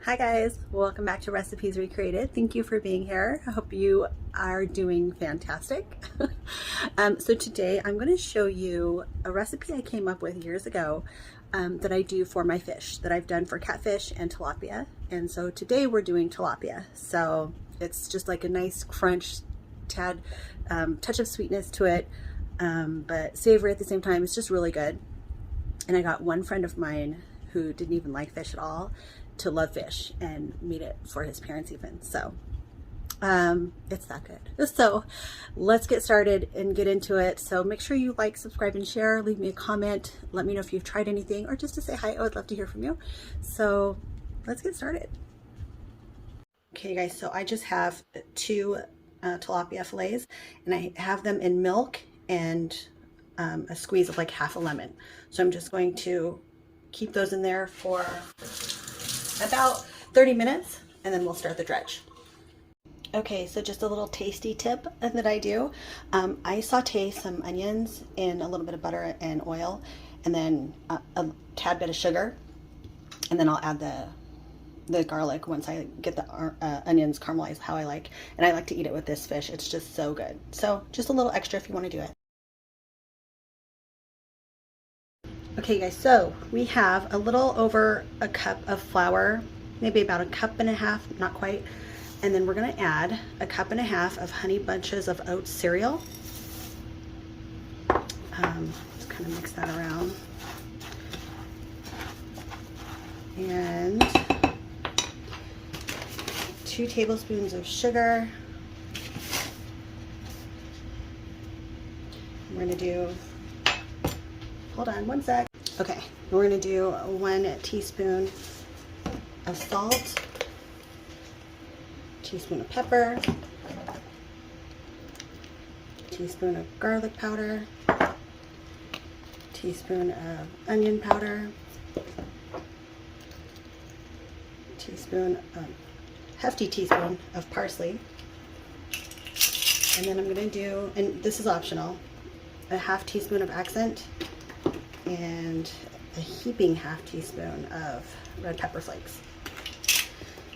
Hi guys, welcome back to Recipes Recreated. Thank you for being here. I hope you are doing fantastic. So today I'm going to show you a recipe I came up with years ago that I do for my fish, that I've done for catfish and tilapia. And so today we're doing tilapia. So it's just like a nice crunch, tad touch of sweetness to it, but savory at the same time. It's just really good. And I got one friend of mine who didn't even like fish at all to love fish and made it for his parents even. So it's that good. So let's get started and get into it. So make sure you like, subscribe, and share. Leave me a comment. Let me know if you've tried anything or just to say hi. I would love to hear from you. So let's get started. Okay guys, so I just have two tilapia fillets and I have them in milk and a squeeze of like half a lemon. So I'm just going to keep those in there for about 30 minutes and then we'll start the dredge. Okay, so just a little tasty tip that I do. I saute some onions in a little bit of butter and oil and then a tad bit of sugar, and then I'll add the garlic once I get the onions caramelized how I like, and I like to eat it with this fish. It's just so good. So just a little extra if you want to do it. Okay guys, so we have a little over a cup of flour, maybe about a cup and a half, not quite. And then we're gonna add a cup and a half of Honey Bunches of Oats cereal. Just kind of mix that around. And 2 tablespoons of sugar. We're gonna do, hold on one sec. Okay, we're gonna do 1 teaspoon of salt, teaspoon of pepper, teaspoon of garlic powder, teaspoon of onion powder, hefty teaspoon of parsley, and then I'm gonna do, and this is optional, a half teaspoon of accent and a heaping half teaspoon of red pepper flakes.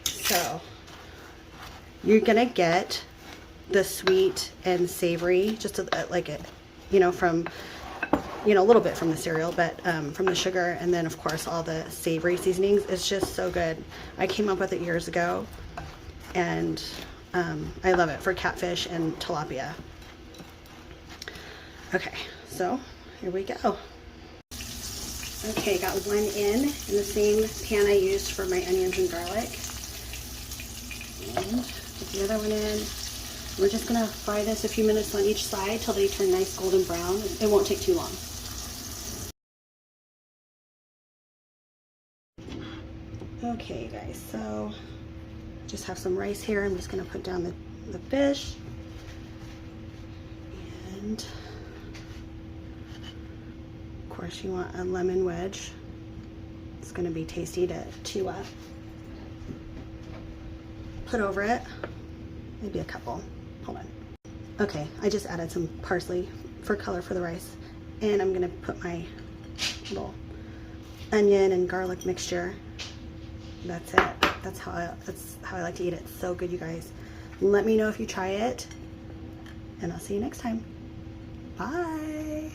So you're gonna get the sweet and savory, just like it, from, a little bit from the cereal, but from the sugar, and then of course all the savory seasonings. It's just so good. I came up with it years ago, and I love it for catfish and tilapia. Okay, so here we go. Okay, got one in the same pan I used for my onions and garlic. And put the other one in. We're just gonna fry this a few minutes on each side till they turn nice golden brown. It won't take too long. Okay guys, so just have some rice here. I'm just gonna put down the fish. And of course you want a lemon wedge. It's gonna be tasty to chew up. Put over it, maybe a couple. Hold on. Okay, I just added some parsley for color for the rice, and I'm gonna put my little onion and garlic mixture. That's it. That's how I like to eat it. It's so good, you guys. Let me know if you try it, and I'll see you next time. Bye.